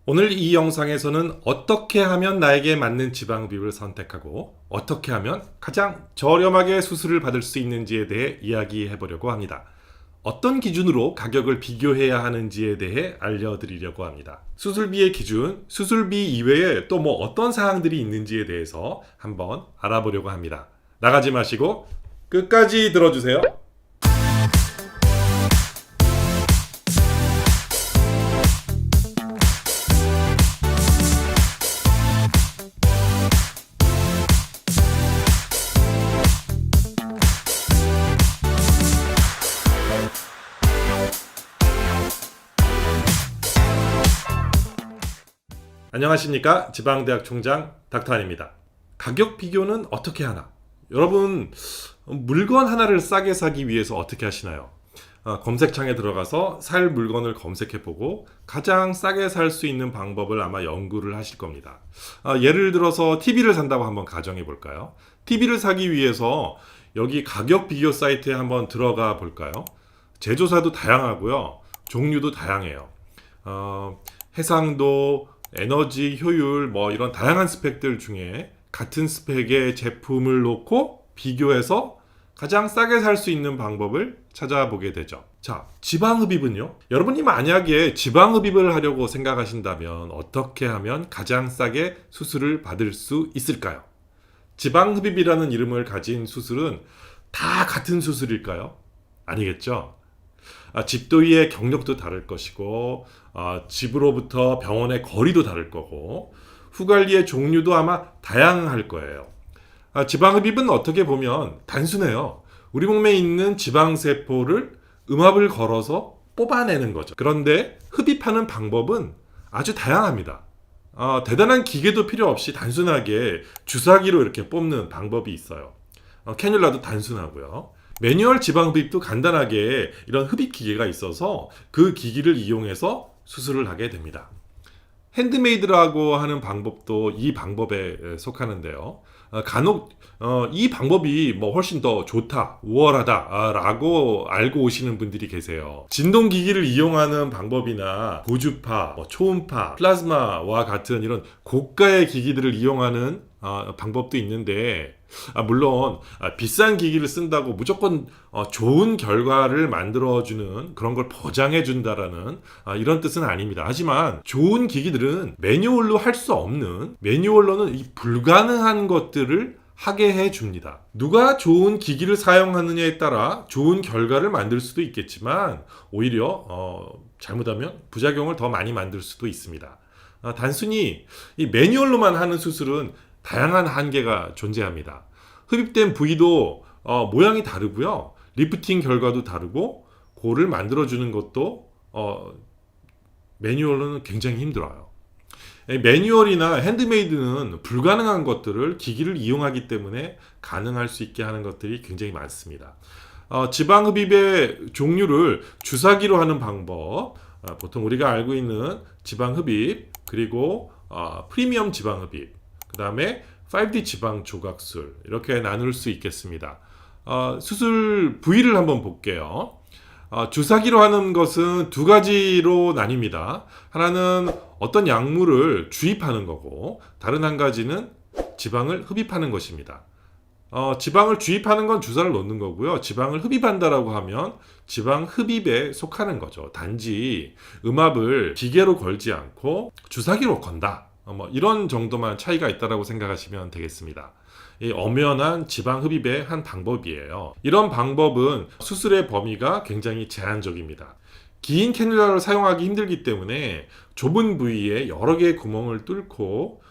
오늘 이 영상에서는 어떻게 하면 나에게 맞는 지방흡입을 선택하고 어떻게 하면 가장 저렴하게 수술을 받을 수 있는지에 대해 이야기해 보려고 합니다. 어떤 기준으로 가격을 비교해야 하는지에 대해 알려드리려고 합니다. 수술비의 기준, 수술비 이외에 또 뭐 어떤 사항들이 있는지에 대해서 한번 알아보려고 합니다. 나가지 마시고 끝까지 들어주세요. 안녕하십니까, 지방대학 총장 닥터안입니다. 가격 비교는 어떻게 하나? 여러분, 물건 하나를 싸게 사기 위해서 어떻게 하시나요? 검색창에 들어가서 살 물건을 검색해보고 가장 싸게 살 수 있는 방법을 아마 연구를 하실 겁니다. 예를 들어서 TV를 산다고 한번 가정해 볼까요? TV를 사기 위해서 여기 가격 비교 사이트에 한번 들어가 볼까요? 제조사도 다양하고요, 종류도 다양해요. 해상도, 에너지 효율, 뭐 이런 다양한 스펙들 중에 같은 스펙의 제품을 놓고 비교해서 가장 싸게 살 수 있는 방법을 찾아보게 되죠. 자, 지방흡입은요? 여러분이 만약에 지방흡입을 하려고 생각하신다면 어떻게 하면 가장 싸게 수술을 받을 수 있을까요? 지방흡입이라는 이름을 가진 수술은 다 같은 수술일까요? 아니겠죠? 집도의의 경력도 다를 것이고, 집으로부터 병원의 거리도 다를 거고, 후관리의 종류도 아마 다양할 거예요. 지방흡입은 어떻게 보면 단순해요. 우리 몸에 있는 지방세포를 음압을 걸어서 뽑아내는 거죠. 그런데 흡입하는 방법은 아주 다양합니다. 대단한 기계도 필요 없이 단순하게 주사기로 이렇게 뽑는 방법이 있어요. 캐뉼라도 단순하고요. 매뉴얼 지방흡입도 간단하게 이런 흡입 기계가 있어서 그 기기를 이용해서 수술을 하게 됩니다. 핸드메이드라고 하는 방법도 이 방법에 속하는데요. 간혹 이 방법이 뭐 훨씬 더 좋다, 우월하다라고 알고 오시는 분들이 계세요. 진동기기를 이용하는 방법이나 고주파, 초음파, 플라즈마와 같은 이런 고가의 기기들을 이용하는 방법도 있는데, 물론 비싼 기기를 쓴다고 무조건 좋은 결과를 만들어주는 그런 걸 보장해준다라는 이런 뜻은 아닙니다. 하지만 좋은 기기들은 매뉴얼로 할 수 없는, 매뉴얼로는 이 불가능한 것들을 하게 해줍니다. 누가 좋은 기기를 사용하느냐에 따라 좋은 결과를 만들 수도 있겠지만 오히려 잘못하면 부작용을 더 많이 만들 수도 있습니다. 단순히 이 매뉴얼로만 하는 수술은 다양한 한계가 존재합니다. 흡입된 부위도 모양이 다르고요, 리프팅 결과도 다르고, 고를 만들어주는 것도 매뉴얼로는 굉장히 힘들어요. 매뉴얼이나 핸드메이드는 불가능한 것들을 기기를 이용하기 때문에 가능할 수 있게 하는 것들이 굉장히 많습니다. 지방흡입의 종류를 주사기로 하는 방법, 보통 우리가 알고 있는 지방흡입, 그리고 프리미엄 지방흡입, 그 다음에 5D 지방 조각술, 이렇게 나눌 수 있겠습니다. 수술 부위를 한번 볼게요. 주사기로 하는 것은 두 가지로 나뉩니다. 하나는 어떤 약물을 주입하는 거고, 다른 한 가지는 지방을 흡입하는 것입니다. 지방을 주입하는 건 주사를 놓는 거고요, 지방을 흡입한다라고 하면 지방 흡입에 속하는 거죠. 단지 음압을 기계로 걸지 않고 주사기로 건다, 뭐 이런 정도만 차이가 있다라고 생각하시면 되겠습니다. 이 엄연한 지방 흡입의 한 방법이에요. 이런 방법은 수술의 범위가 굉장히 제한적입니다. 긴 캐뉼라를 사용하기 힘들기 때문에 좁은 부위에 여러 개의 구멍을 뚫고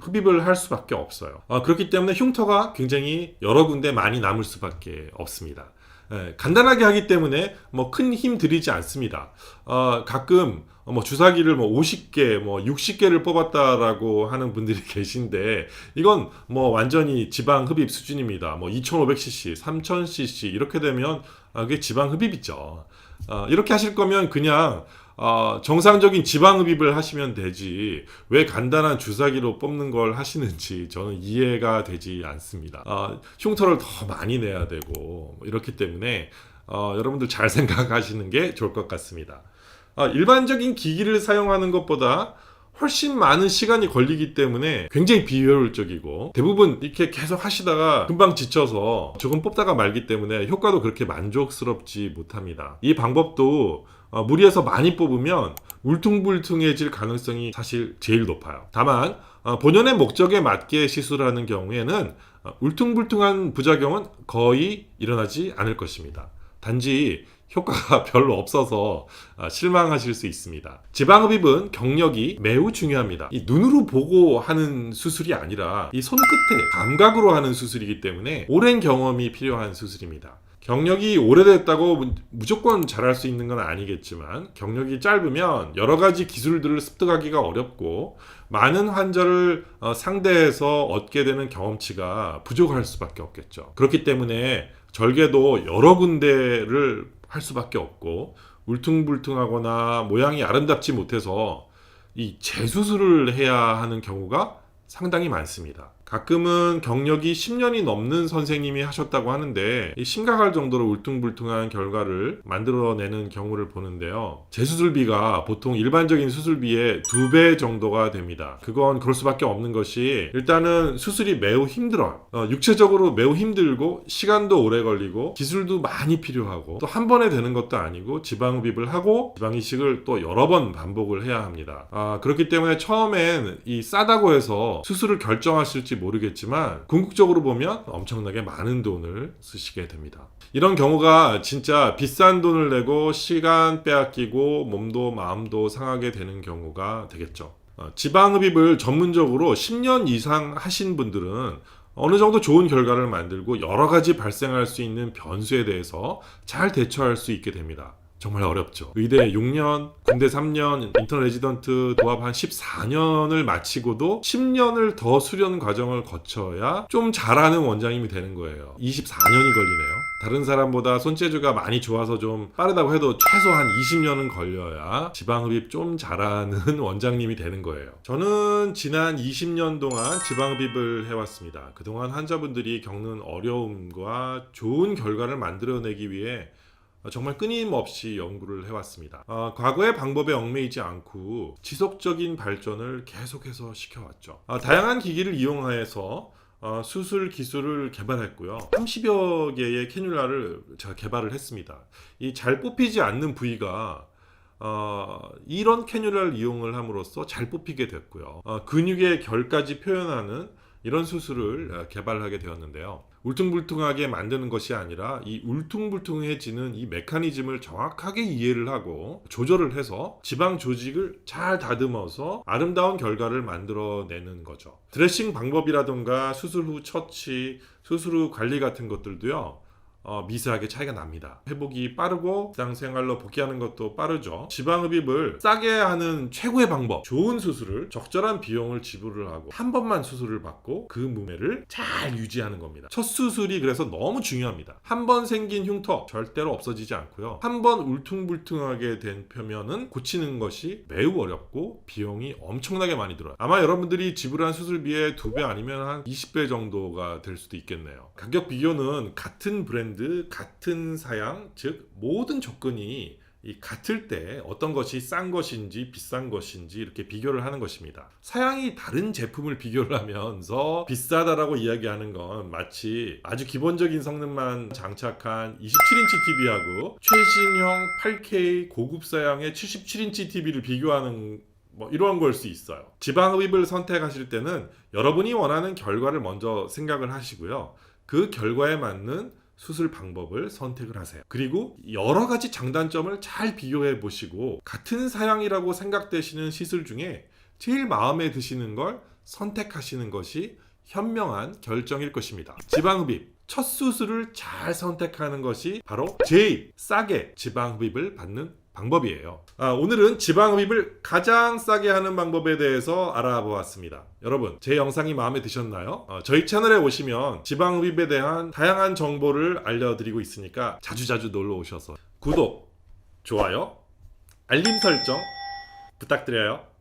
흡입을 할 수밖에 없어요. 그렇기 때문에 흉터가 굉장히 여러 군데 많이 남을 수밖에 없습니다. 간단하게 하기 때문에 뭐 큰 힘 들이지 않습니다. 가끔 뭐 주사기를 뭐 50개, 뭐 60개를 뽑았다라고 하는 분들이 계신데, 이건 뭐 완전히 지방 흡입 수준입니다. 뭐 2500cc, 3000cc 이렇게 되면 그게 지방 흡입이죠. 이렇게 하실 거면 그냥 정상적인 지방 흡입을 하시면 되지, 왜 간단한 주사기로 뽑는 걸 하시는지 저는 이해가 되지 않습니다. 흉터를 더 많이 내야 되고 이렇기 때문에 여러분들 잘 생각하시는 게 좋을 것 같습니다. 일반적인 기기를 사용하는 것보다 훨씬 많은 시간이 걸리기 때문에 굉장히 비효율적이고 대부분 이렇게 계속 하시다가 금방 지쳐서 조금 뽑다가 말기 때문에 효과도 그렇게 만족스럽지 못합니다. 이 방법도 무리해서 많이 뽑으면 울퉁불퉁해질 가능성이 사실 제일 높아요. 다만 본연의 목적에 맞게 시술하는 경우에는 울퉁불퉁한 부작용은 거의 일어나지 않을 것입니다. 단지 효과가 별로 없어서 실망하실 수 있습니다. 지방흡입은 경력이 매우 중요합니다. 이 눈으로 보고 하는 수술이 아니라 이 손끝의 감각으로 하는 수술이기 때문에 오랜 경험이 필요한 수술입니다. 경력이 오래됐다고 무조건 잘할 수 있는 건 아니겠지만 경력이 짧으면 여러 가지 기술들을 습득하기가 어렵고 많은 환자를 상대해서 얻게 되는 경험치가 부족할 수밖에 없겠죠. 그렇기 때문에 절개도 여러 군데를 할 수밖에 없고 울퉁불퉁하거나 모양이 아름답지 못해서 이 재수술을 해야 하는 경우가 상당히 많습니다. 가끔은 경력이 10년이 넘는 선생님이 하셨다고 하는데 심각할 정도로 울퉁불퉁한 결과를 만들어내는 경우를 보는데요. 재수술비가 보통 일반적인 수술비의 2배 정도가 됩니다. 그건 그럴 수밖에 없는 것이 일단은 수술이 매우 힘들어요. 육체적으로 매우 힘들고 시간도 오래 걸리고 기술도 많이 필요하고 또 한 번에 되는 것도 아니고 지방흡입을 하고 지방이식을 또 여러 번 반복을 해야 합니다. 그렇기 때문에 처음엔 이 싸다고 해서 수술을 결정하실지 모르겠지만 궁극적으로 보면 엄청나게 많은 돈을 쓰시게 됩니다. 이런 경우가 진짜 비싼 돈을 내고 시간 빼앗기고 몸도 마음도 상하게 되는 경우가 되겠죠. 지방흡입을 전문적으로 10년 이상 하신 분들은 어느 정도 좋은 결과를 만들고 여러 가지 발생할 수 있는 변수에 대해서 잘 대처할 수 있게 됩니다. 정말 어렵죠. 의대 6년, 군대 3년, 인턴 레지던트 도합 한 14년을 마치고도 10년을 더 수련 과정을 거쳐야 좀 잘하는 원장님이 되는 거예요. 24년이 걸리네요. 다른 사람보다 손재주가 많이 좋아서 좀 빠르다고 해도 최소한 20년은 걸려야 지방흡입 좀 잘하는 원장님이 되는 거예요. 저는 지난 20년 동안 지방흡입을 해왔습니다. 그동안 환자분들이 겪는 어려움과 좋은 결과를 만들어내기 위해 정말 끊임없이 연구를 해왔습니다. 과거의 방법에 얽매이지 않고 지속적인 발전을 계속해서 시켜왔죠. 다양한 기기를 이용해서 수술 기술을 개발했고요. 30여 개의 캐뉼라를 제가 개발을 했습니다. 이 잘 뽑히지 않는 부위가 이런 캐뉼라를 이용을 함으로써 잘 뽑히게 됐고요. 근육의 결까지 표현하는 이런 수술을 개발하게 되었는데요. 울퉁불퉁하게 만드는 것이 아니라 이 울퉁불퉁해지는 이 메커니즘을 정확하게 이해를 하고 조절을 해서 지방 조직을 잘 다듬어서 아름다운 결과를 만들어내는 거죠. 드레싱 방법이라든가 수술 후 처치, 수술 후 관리 같은 것들도요. 미세하게 차이가 납니다. 회복이 빠르고 일상생활로 복귀하는 것도 빠르죠. 지방흡입을 싸게 하는 최고의 방법, 좋은 수술을 적절한 비용을 지불을 하고 한 번만 수술을 받고 그 무게를 잘 유지하는 겁니다. 첫 수술이 그래서 너무 중요합니다. 한 번 생긴 흉터 절대로 없어지지 않고요. 한 번 울퉁불퉁하게 된 표면은 고치는 것이 매우 어렵고 비용이 엄청나게 많이 들어요. 아마 여러분들이 지불한 수술비의 2배 아니면 한 20배 정도가 될 수도 있겠네요. 가격 비교는 같은 브랜드 같은 사양, 즉 모든 조건이 같을 때 어떤 것이 싼 것인지 비싼 것인지 이렇게 비교를 하는 것입니다. 사양이 다른 제품을 비교를 하면서 비싸다라고 이야기하는 건 마치 아주 기본적인 성능만 장착한 27인치 TV하고 최신형 8K 고급 사양의 77인치 TV를 비교하는 이런 걸 수 있어요. 지방흡입을 선택하실 때는 여러분이 원하는 결과를 먼저 생각을 하시고요. 그 결과에 맞는 수술 방법을 선택을 하세요. 그리고 여러 가지 장단점을 잘 비교해 보시고 같은 사양이라고 생각되시는 시술 중에 제일 마음에 드시는 걸 선택하시는 것이 현명한 결정일 것입니다. 지방흡입 첫 수술을 잘 선택하는 것이 바로 제일 싸게 지방흡입을 받는 방법이에요. 오늘은 지방흡입을 가장 싸게 하는 방법에 대해서 알아보았습니다. 여러분, 제 영상이 마음에 드셨나요? 저희 채널에 오시면 지방흡입에 대한 다양한 정보를 알려드리고 있으니까 자주자주 놀러 오셔서 구독, 좋아요, 알림 설정 부탁드려요.